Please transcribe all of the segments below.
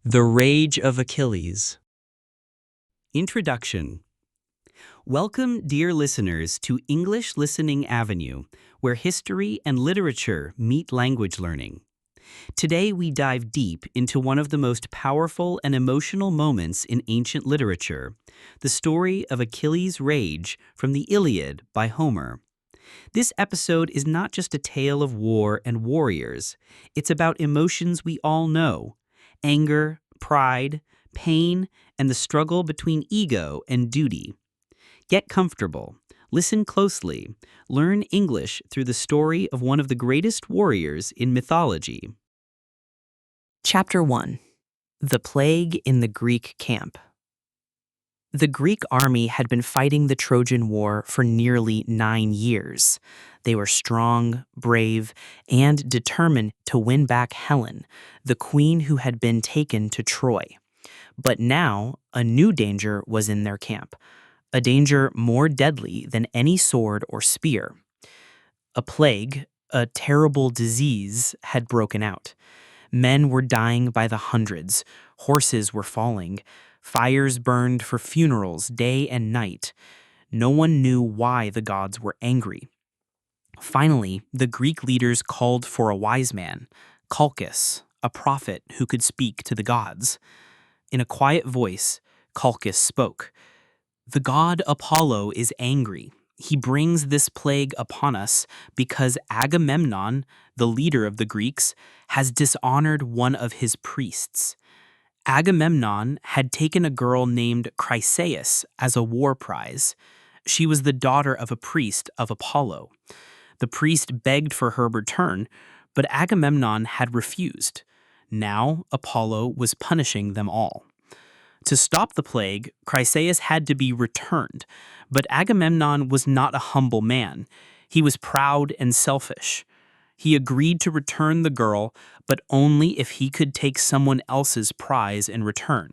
The Rage of Achilles. Introduction. Welcome, dear listeners, to English Listening Avenue, where history and literature meet language learning. Today we dive deep into one of the most powerful and emotional moments in ancient literature, the story of Achilles' rage from the Iliad by Homer. This episode is not just a tale of war and warriors, it's about emotions we all know: anger, pride, pain, and the struggle between ego and duty. Get comfortable, listen closely, learn English through the story of one of the greatest warriors in mythology. Chapter 1. The Plague in the Greek Camp. The Greek army had been fighting the Trojan War for nearly 9 years. They were strong, brave, and determined to win back Helen, the queen who had been taken to Troy. But now, a new danger was in their camp, a danger more deadly than any sword or spear. A plague, a terrible disease, had broken out. Men were dying by the hundreds, horses were falling, fires burned for funerals day and night. No one knew why the gods were angry. Finally, the Greek leaders called for a wise man, Calchas, a prophet who could speak to the gods. In a quiet voice, Calchas spoke. "The god Apollo is angry. He brings this plague upon us because Agamemnon, the leader of the Greeks, has dishonored one of his priests. Agamemnon had taken a girl named Chryseis as a war prize. She was the daughter of a priest of Apollo. The priest begged for her return, but Agamemnon had refused. Now Apollo was punishing them all. To stop the plague, Chryseis had to be returned, but Agamemnon was not a humble man. He was proud and selfish. He agreed to return the girl, but only if he could take someone else's prize in return.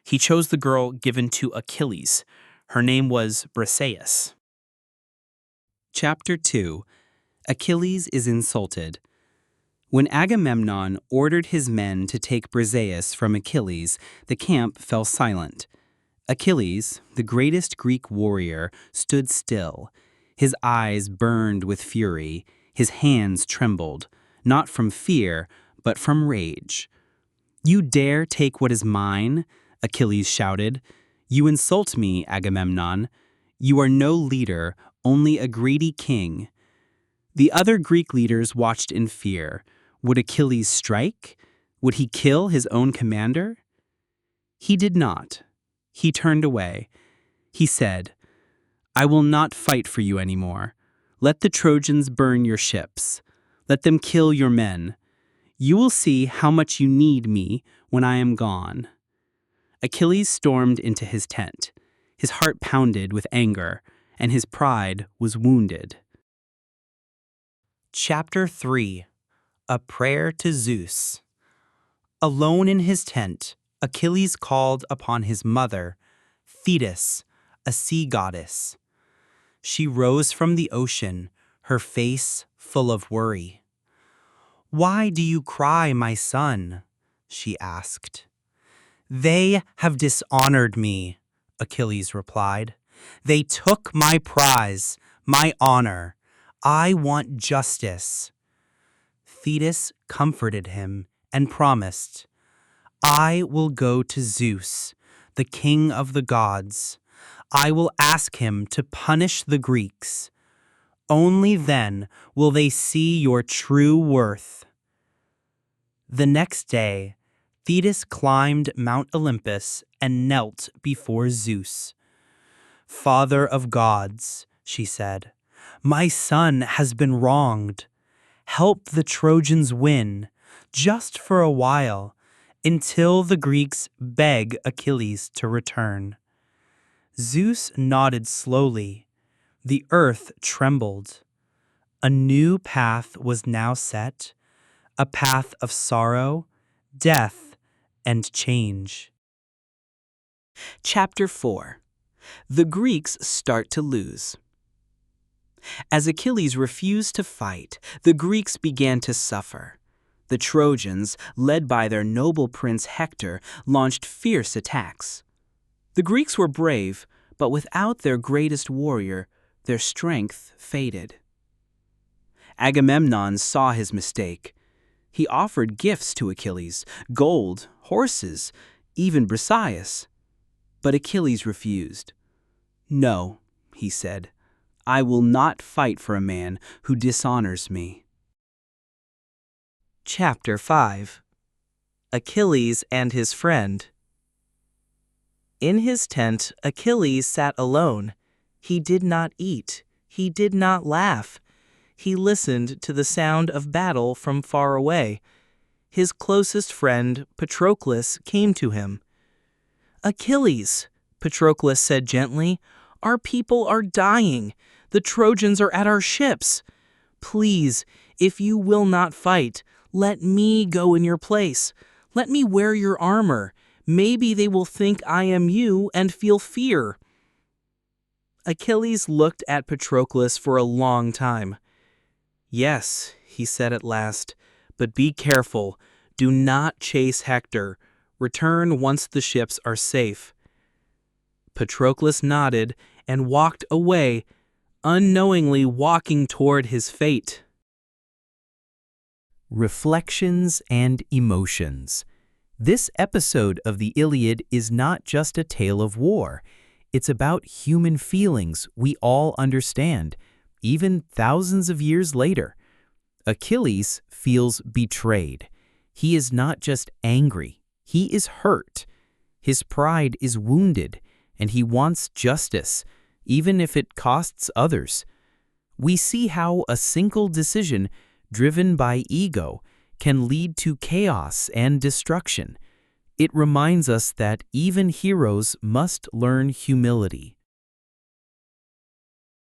He chose the girl given to Achilles. Her name was Briseis. Chapter 2. Achilles is insulted. When Agamemnon ordered his men to take Briseis from Achilles, the camp fell silent. Achilles, the greatest Greek warrior, stood still. His eyes burned with fury. His hands trembled, not from fear, but from rage. "You dare take what is mine?" Achilles shouted. "You insult me, Agamemnon. You are no leader, only a greedy king." The other Greek leaders watched in fear. Would Achilles strike? Would he kill his own commander? He did not. He turned away. He said, "I will not fight for you anymore. Let the Trojans burn your ships. Let them kill your men. You will see how much you need me when I am gone." Achilles stormed into his tent. His heart pounded with anger, and his pride was wounded. Chapter 3. A Prayer to Zeus. Alone in his tent, Achilles called upon his mother, Thetis, a sea goddess. She rose from the ocean, her face full of worry. "Why do you cry, my son?" she asked. "They have dishonored me," Achilles replied. "They took my prize, my honor. I want justice." Thetis comforted him and promised, "I will go to Zeus, the king of the gods. I will ask him to punish the Greeks. Only then will they see your true worth." The next day, Thetis climbed Mount Olympus and knelt before Zeus. "Father of gods," she said, "my son has been wronged. Help the Trojans win, just for a while, until the Greeks beg Achilles to return." Zeus nodded slowly. The earth trembled. A new path was now set, a path of sorrow, death, and change. Chapter 4. The Greeks start to lose. As Achilles refused to fight, the Greeks began to suffer. The Trojans, led by their noble prince Hector, launched fierce attacks. The Greeks were brave, but without their greatest warrior, their strength faded. Agamemnon saw his mistake. He offered gifts to Achilles, gold, horses, even Briseis. But Achilles refused. "No," he said, "I will not fight for a man who dishonors me." Chapter 5. Achilles and his friend. In his tent, Achilles sat alone. He did not eat. He did not laugh. He listened to the sound of battle from far away. His closest friend, Patroclus, came to him. "Achilles," Patroclus said gently, "our people are dying. The Trojans are at our ships. Please, if you will not fight, let me go in your place. Let me wear your armor. Maybe they will think I am you and feel fear." Achilles looked at Patroclus for a long time. "Yes," he said at last, "but be careful. Do not chase Hector. Return once the ships are safe." Patroclus nodded and walked away, unknowingly walking toward his fate. Reflections and emotions. This episode of the Iliad is not just a tale of war. It's about human feelings we all understand, even thousands of years later. Achilles feels betrayed. He is not just angry, he is hurt. His pride is wounded, and he wants justice, even if it costs others. We see how a single decision, driven by ego, can lead to chaos and destruction. It reminds us that even heroes must learn humility.